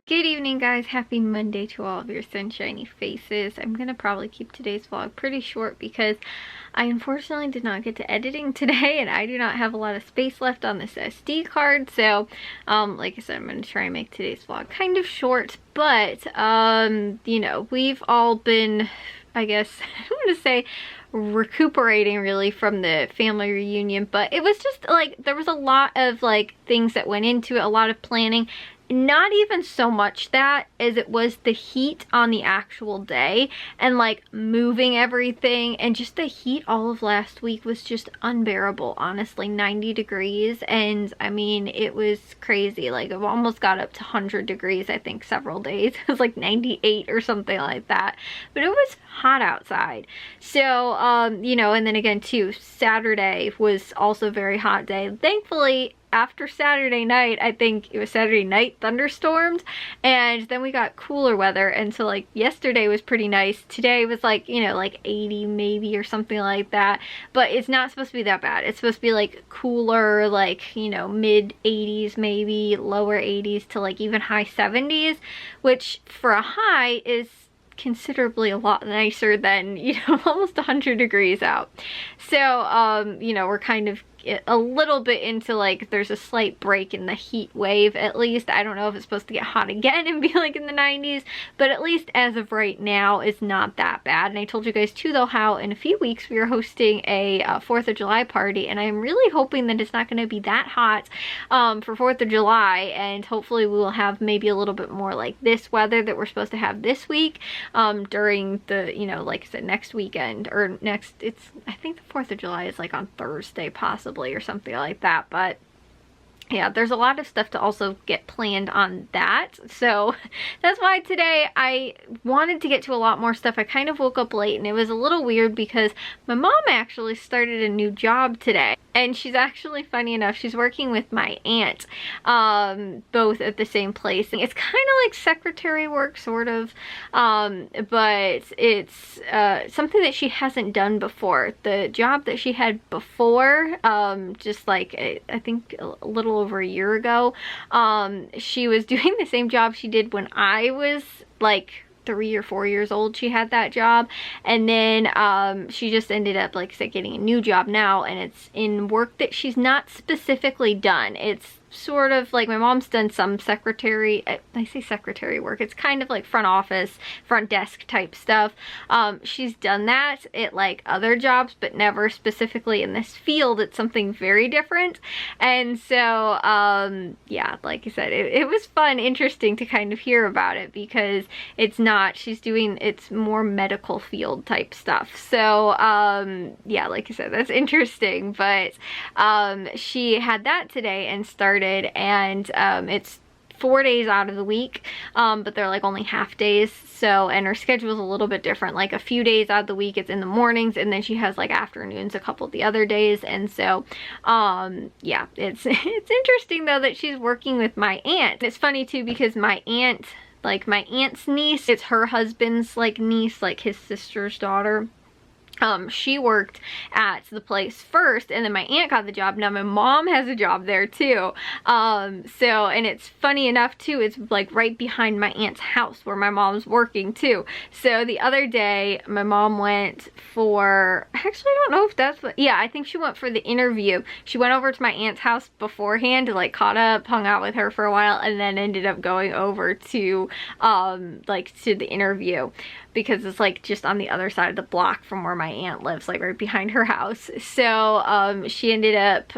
Good evening, guys. Happy Monday to all of your sunshiny faces. I'm gonna probably keep today's vlog pretty short because I unfortunately did not get to editing today and I do not have a lot of space left on this SD card. So like I said, I'm gonna try and make today's vlog kind of short, but you know, we've all been, I guess I want to say, recuperating really from the family reunion, but it was just like there was a lot of like things that went into it, a lot of planning. Not even so much that as it was the heat on the actual day and like moving everything, and just the heat all of last week was just unbearable, honestly. 90 degrees, and I mean it was crazy. Like it almost got up to 100 degrees I think several days. It was like 98 or something like that, but it was hot outside. So you know, and then again too, Saturday was also a very hot day. Thankfully after Saturday night, I think it was Saturday night, thunderstorms, and then we got cooler weather, and so like yesterday was pretty nice. Today was like, you know, like 80 maybe or something like that, but it's not supposed to be that bad. It's supposed to be like cooler, like, you know, mid 80s maybe, lower 80s to like even high 70s, which for a high is considerably a lot nicer than, you know, almost 100 degrees out. So you know, we're kind of a little bit into like there's a slight break in the heat wave. At least I don't know if it's supposed to get hot again and be like in the 90s, but at least as of right now it's not that bad. And I told you guys too though how in a few weeks we are hosting a 4th of July party, and I'm really hoping that it's not going to be that hot for 4th of July, and hopefully we will have maybe a little bit more like this weather that we're supposed to have this week during the, you know, like I said, next weekend, or next, it's, I think the 4th of July is like on Thursday possibly or something like that. But yeah, there's a lot of stuff to also get planned on that. So that's why today I wanted to get to a lot more stuff. I kind of woke up late and it was a little weird because my mom actually started a new job today. And she's actually, funny enough, she's working with my aunt, both at the same place. It's kind of like secretary work, sort of, but it's something that she hasn't done before. The job that she had before, just like, I think a little over a year ago, she was doing the same job she did when I was like 3 or 4 years old. She had that job, and then she just ended up, like I said, getting a new job now, and it's in work that she's not specifically done. It's sort of like, my mom's done some secretary, I say secretary work, it's kind of like front office, front desk type stuff. She's done that at like other jobs, but never specifically in this field. It's something very different. And so yeah, like I said, it was fun, interesting to kind of hear about it, because it's not, she's doing, it's more medical field type stuff. So yeah, like I said, that's interesting. But she had that today and started, and it's 4 days out of the week, but they're like only half days. So, and her schedule is a little bit different. Like a few days out of the week it's in the mornings, and then she has like afternoons a couple of the other days. And so yeah, it's interesting though that she's working with my aunt. It's funny too because my aunt, like my aunt's niece, it's her husband's like niece, like his sister's daughter. She worked at the place first, and then my aunt got the job. Now my mom has a job there too. So, and it's funny enough too, it's like right behind my aunt's house where my mom's working too. So the other day my mom went for, actually I don't know if that's what, yeah, I think she went for the interview. She went over to my aunt's house beforehand to like caught up, hung out with her for a while, and then ended up going over to like to the interview, because it's like just on the other side of the block from where my aunt lives, like right behind her house. So she ended up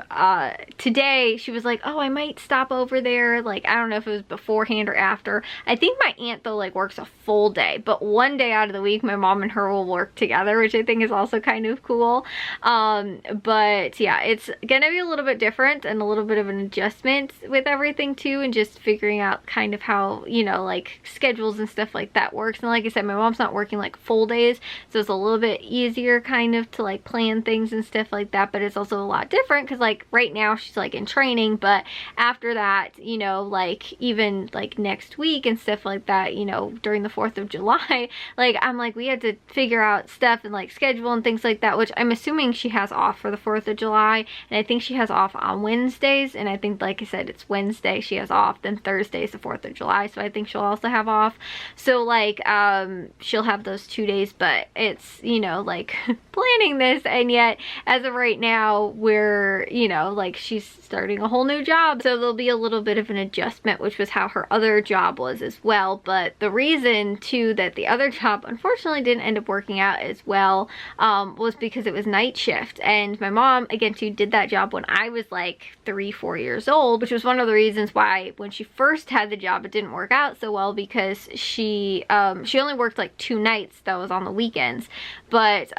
today, she was like, oh, I might stop over there. Like, I don't know if it was beforehand or after. I think my aunt though like works a full day, but one day out of the week my mom and her will work together, which I think is also kind of cool. But yeah, it's gonna be a little bit different and a little bit of an adjustment with everything too, and just figuring out kind of how, you know, like schedules and stuff like that works. And like I said, my mom's not working like full days, so it's a little bit easier easier kind of to like plan things and stuff like that, but it's also a lot different because like right now she's like in training, but after that, you know, like even like next week and stuff like that, you know, during the 4th of July, like I'm like, we had to figure out stuff and like schedule and things like that, which I'm assuming she has off for the 4th of July, and I think she has off on Wednesdays, and I think, like I said, it's Wednesday she has off, then Thursday is the 4th of July, so I think she'll also have off. So like she'll have those 2 days, but it's, you know, like planning this, and yet as of right now we're, you know, like she's starting a whole new job, so there'll be a little bit of an adjustment, which was how her other job was as well. But the reason too that the other job unfortunately didn't end up working out as well was because it was night shift, and my mom again too did that job when I was like 3-4 years old, which was one of the reasons why when she first had the job it didn't work out so well, because she only worked like 2 nights that was on the weekends, but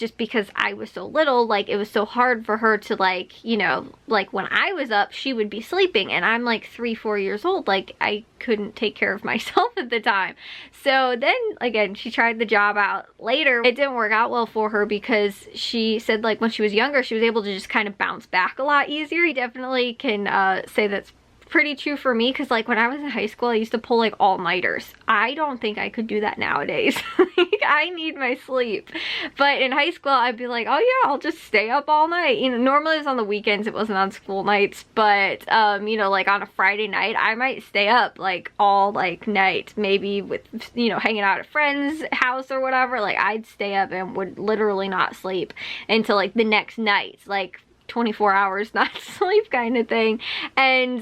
just because I was so little, like it was so hard for her to like, you know, like when I was up she would be sleeping, and I'm like 3-4 years old, like I couldn't take care of myself at the time. So then again she tried the job out later. It didn't work out well for her because she said like when she was younger she was able to just kind of bounce back a lot easier. You definitely can say that's pretty true for me, because like when I was in high school I used to pull like all-nighters. I don't think I could do that nowadays. Like I need my sleep, but in high school I'd be like, oh yeah, I'll just stay up all night. You know, normally it was on the weekends, it wasn't on school nights, but you know, like on a Friday night I might stay up like all like night, maybe with, you know, hanging out at a friend's house or whatever. Like I'd stay up and would literally not sleep until like the next night, like 24 hours not sleep kind of thing. And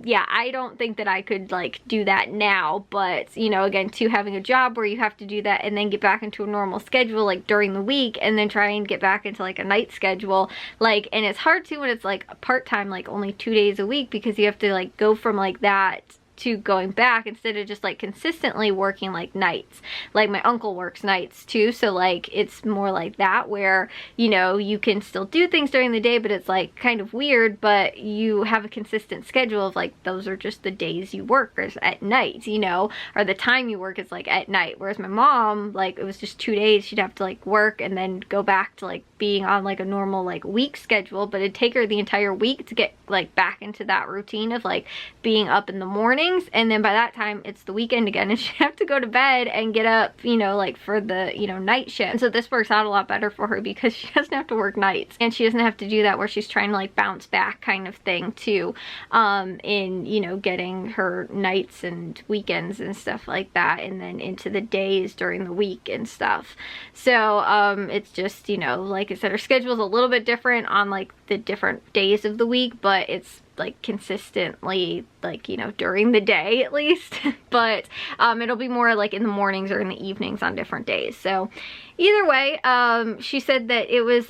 yeah, I don't think that I could like do that now, but you know, again too, having a job where you have to do that and then get back into a normal schedule like during the week, and then try and get back into like a night schedule, like, and it's hard too when it's like a part-time, like only 2 days a week, because you have to like go from like that to going back instead of just like consistently working like nights. Like my uncle works nights too, so like it's more like that where, you know, you can still do things during the day, but it's like kind of weird, but you have a consistent schedule of like those are just the days you work or at night, you know, or the time you work is like at night. Whereas my mom, like it was just 2 days she'd have to like work and then go back to like being on like a normal like week schedule, but it'd take her the entire week to get like back into that routine of like being up in the mornings, and then by that time it's the weekend again and she'd have to go to bed and get up, you know, like for the, you know, night shift. And so this works out a lot better for her because she doesn't have to work nights, and she doesn't have to do that where she's trying to like bounce back kind of thing too, in, you know, getting her nights and weekends and stuff like that, and then into the days during the week and stuff. So it's just, you know, like I said, her schedule's a little bit different on like the different days of the week, but it's like consistently like, you know, during the day at least. But it'll be more like in the mornings or in the evenings on different days. So either way, she said that it was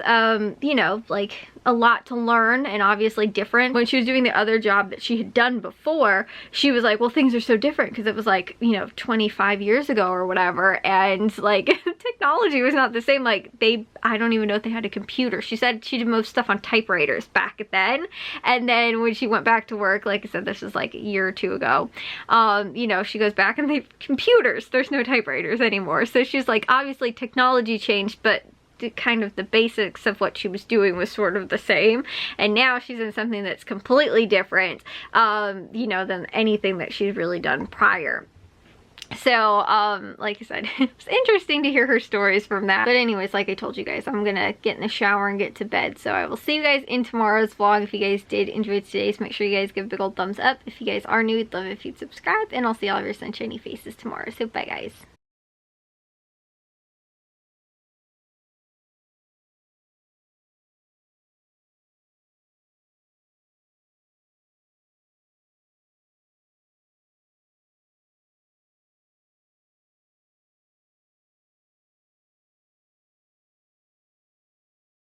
you know, like a lot to learn and obviously different. When she was doing the other job that she had done before, she was like, well, things are so different because it was like, you know, 25 years ago or whatever, and like technology was not the same. Like I don't even know if they had a computer. She said she did most stuff on typewriters back then, and then when she went back to work, like I said, this was like a year or two ago, you know, she goes back and they have computers, there's no typewriters anymore. So she's like, obviously technology changed, but kind of the basics of what she was doing was sort of the same, and now she's in something that's completely different, you know, than anything that she's really done prior. So like I said, it's interesting to hear her stories from that. But anyways, like I told you guys, I'm gonna get in the shower and get to bed, so I will see you guys in tomorrow's vlog. If you guys did enjoy today's, make sure you guys give a big old thumbs up. If you guys are new, I'd love it if you'd subscribe, and I'll see all of your sunshiny faces tomorrow. So bye guys.